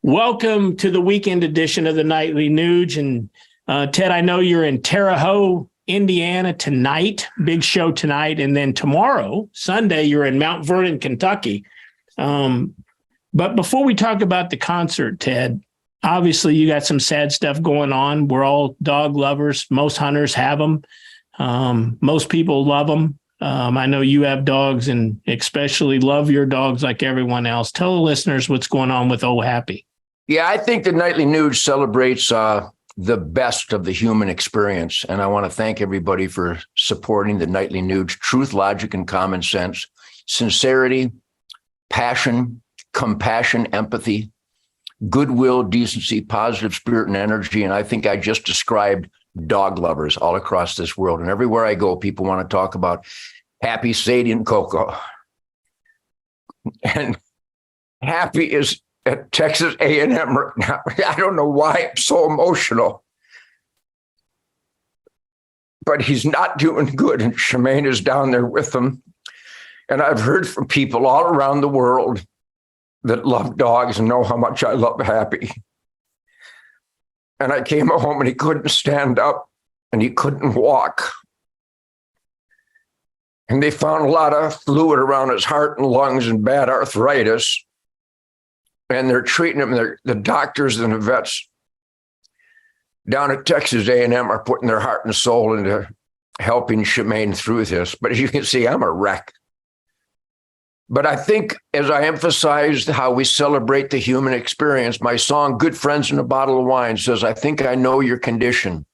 Welcome to the weekend edition of the Nightly Nuge. And Ted, I know you're in Terre Haute, Indiana tonight, big show tonight. And then tomorrow, Sunday, you're in Mount Vernon, Kentucky. But before we talk about the concert, Ted, obviously you got some sad stuff going on. We're all dog lovers. Most hunters have them. Most people love them. I know you have dogs and especially love your dogs like everyone else. Tell the listeners what's going on with Oh Happy. Yeah, I think the Nightly Nuge celebrates the best of the human experience. And I want to thank everybody for supporting the Nightly Nuge. Truth, logic, and common sense, sincerity, passion, compassion, empathy, goodwill, decency, positive spirit, and energy. And I think I just described dog lovers all across this world. And everywhere I go, people want to talk about Happy, Sadie, and Coco. And Happy is at Texas A&M right now. I don't know why I'm so emotional, but he's not doing good. And Shemaine is down there with him. And I've heard from people all around the world that love dogs and know how much I love Happy. And I came home and he couldn't stand up and he couldn't walk. And they found a lot of fluid around his heart and lungs and bad arthritis. And they're treating him. The doctors and the vets down at Texas A&M are putting their heart and soul into helping Shemaine through this. But as you can see, I'm a wreck. But I think, as I emphasized how we celebrate the human experience, my song, Good Friends and a Bottle of Wine, says, I think I know your condition.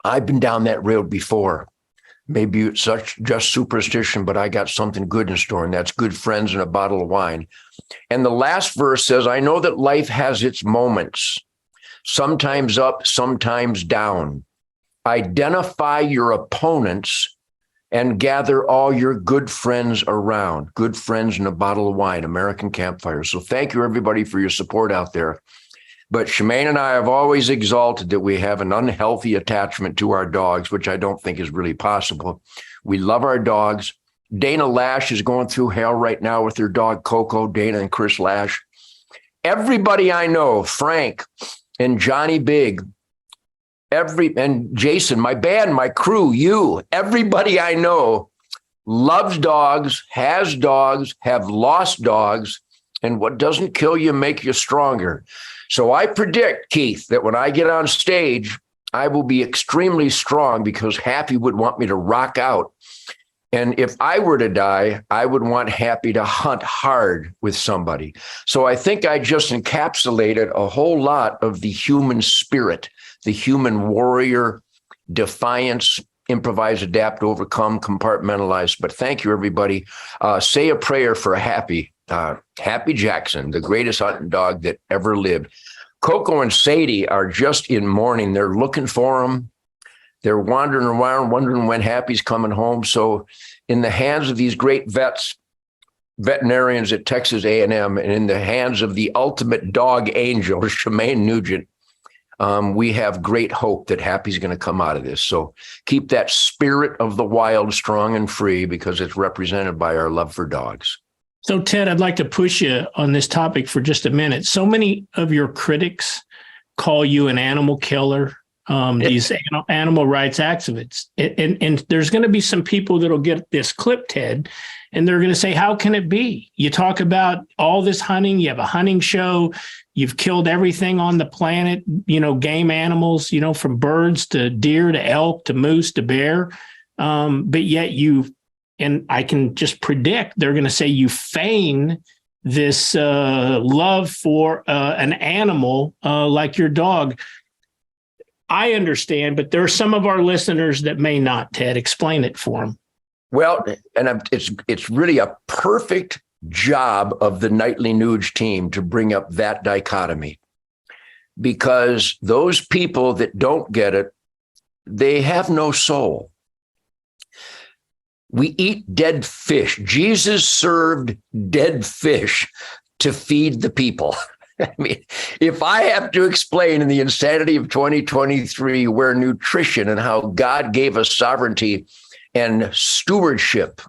I've been down that road before. Maybe it's just superstition, but I got something good in store, and that's good friends and a bottle of wine. And the last verse says, I know that life has its moments, sometimes up, sometimes down. Identify your opponents and gather all your good friends around. Good friends and a bottle of wine, American Campfire. So thank you, everybody, for your support out there. But Shemaine and I have always exalted that we have an unhealthy attachment to our dogs, which I don't think is really possible. We love our dogs. Dana Lash is going through hell right now with her dog, Coco, Dana and Chris Lash. Everybody I know, Frank and Johnny Big, and Jason, my band, my crew, you, everybody I know loves dogs, has dogs, have lost dogs, and what doesn't kill you make you stronger. So I predict, Keith, that when I get on stage, I will be extremely strong because Happy would want me to rock out. And if I were to die, I would want Happy to hunt hard with somebody. So I think I just encapsulated a whole lot of the human spirit, the human warrior, defiance, improvise, adapt, overcome, compartmentalize. But thank you, everybody. Say a prayer for Happy. Happy Jackson, the greatest hunting dog that ever lived. Coco and Sadie are just in mourning. They're looking for him. They're wandering around, wondering when Happy's coming home. So in the hands of these great veterinarians at Texas A&M, and in the hands of the ultimate dog angel, Shemaine Nugent, we have great hope that Happy's going to come out of this. So keep that spirit of the wild strong and free, because it's represented by our love for dogs. So, Ted, I'd like to push you on this topic for just a minute. So many of your critics call you an animal killer, these animal rights activists. And there's going to be some people that'll get this clip, Ted, and they're going to say, how can it be? You talk about all this hunting. You have a hunting show. You've killed everything on the planet, game animals, from birds to deer to elk to moose to bear. But yet and I can just predict they're going to say you feign this love for an animal like your dog. I understand, but there are some of our listeners that may not, Ted. Explain it for them. Well, and it's really a perfect job of the Nightly Nuge team to bring up that dichotomy, because those people that don't get it, they have no soul. We eat dead fish. Jesus served dead fish to feed the people. I mean, if I have to explain in the insanity of 2023 where nutrition and how God gave us sovereignty and stewardship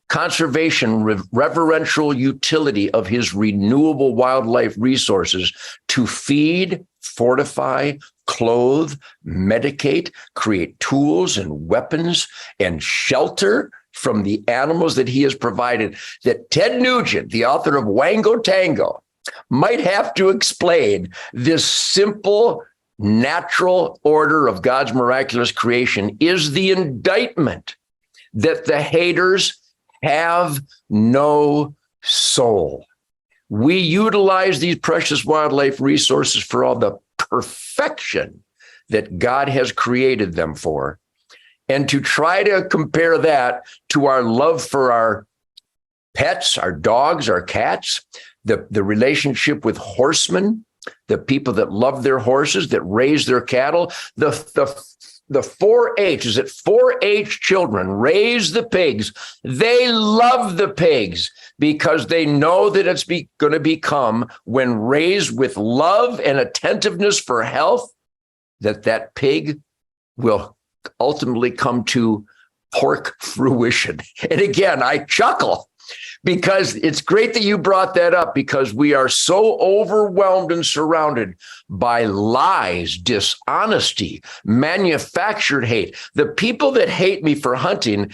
conservation, reverential utility of his renewable wildlife resources to feed, fortify, clothe, medicate, create tools and weapons and shelter from the animals that he has provided, that Ted Nugent, the author of Wango Tango, might have to explain this simple, natural order of God's miraculous creation is the indictment that the haters have no soul. We utilize these precious wildlife resources for all the perfection that God has created them for. And to try to compare that to our love for our pets, our dogs, our cats, the relationship with horsemen, the people that love their horses, that raise their cattle, the 4-H, is it 4-H children raise the pigs. They love the pigs because they know that it's going to become, when raised with love and attentiveness for health, that pig will ultimately come to pork fruition. And again, I chuckle because it's great that you brought that up, because we are so overwhelmed and surrounded by lies, dishonesty, manufactured hate. The people that hate me for hunting,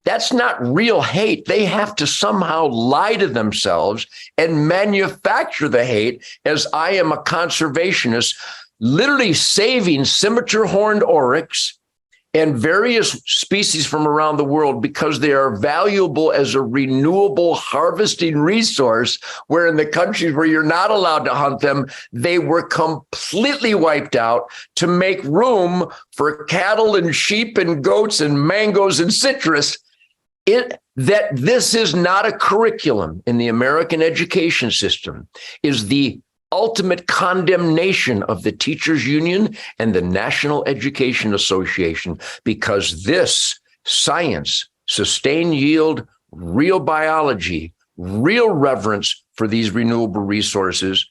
that's not real hate. They have to somehow lie to themselves and manufacture the hate, as I am a conservationist, literally saving scimitar horned oryx and various species from around the world because they are valuable as a renewable harvesting resource, where in the countries where you're not allowed to hunt them, they were completely wiped out to make room for cattle and sheep and goats and mangoes and citrus. That this is not a curriculum in the American education system is the ultimate condemnation of the Teachers Union and the National Education Association, because this science, sustained yield, real biology, real reverence for these renewable resources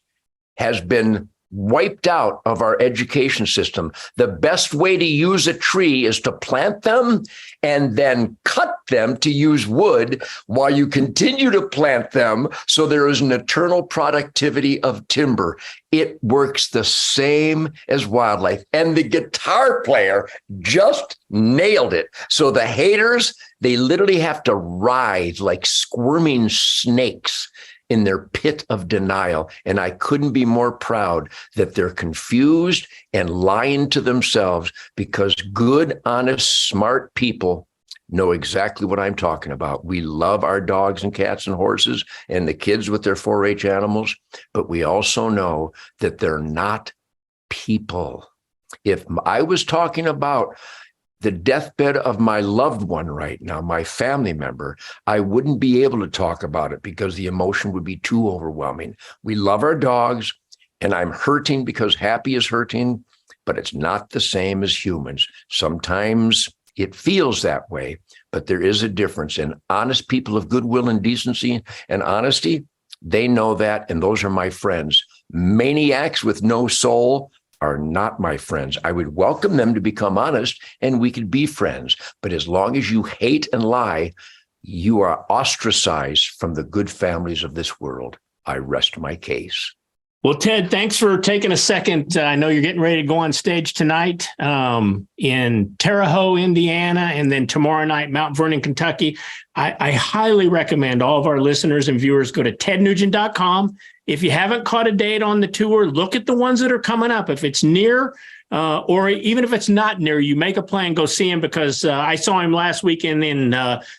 has been wiped out of our education system. The best way to use a tree is to plant them and then cut them to use wood while you continue to plant them, so there is an eternal productivity of timber. It works the same as wildlife. And the guitar player just nailed it. So the haters, they literally have to writhe like squirming snakes in their pit of denial. And I couldn't be more proud that they're confused and lying to themselves, because good, honest, smart people know exactly what I'm talking about. We love our dogs and cats and horses and the kids with their 4-H animals, but we also know that they're not people. If I was talking about the deathbed of my loved one right now, my family member, I wouldn't be able to talk about it because the emotion would be too overwhelming. We love our dogs, and I'm hurting because Happy is hurting, but it's not the same as humans. Sometimes it feels that way, but there is a difference. And honest people of goodwill and decency and honesty, they know that, and those are my friends. Maniacs with no soul are not my friends. I would welcome them to become honest and we could be friends. But as long as you hate and lie, you are ostracized from the good families of this world. I rest my case. Well, Ted, thanks for taking a second. I know you're getting ready to go on stage tonight in Terre Haute, Indiana, and then tomorrow night, Mount Vernon, Kentucky. I highly recommend all of our listeners and viewers go to tednugent.com. If you haven't caught a date on the tour, look at the ones that are coming up. If it's near, or even if it's not near, you make a plan, go see him, because I saw him last weekend in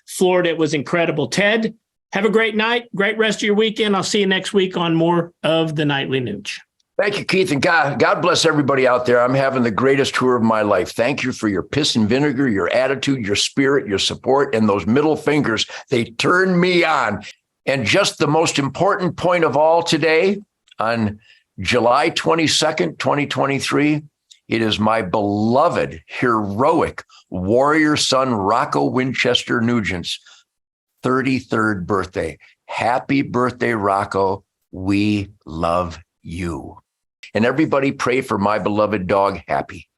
Florida. It was incredible. Ted, have a great night, great rest of your weekend. I'll see you next week on more of the Nightly Nuge. Thank you, Keith, and God bless everybody out there. I'm having the greatest tour of my life. Thank you for your piss and vinegar, your attitude, your spirit, your support, and those middle fingers. They turn me on. And just the most important point of all today, on July 22nd, 2023, it is my beloved, heroic warrior son, Rocco Winchester Nugent's 33rd birthday. Happy birthday, Rocco. We love you. And everybody pray for my beloved dog, Happy.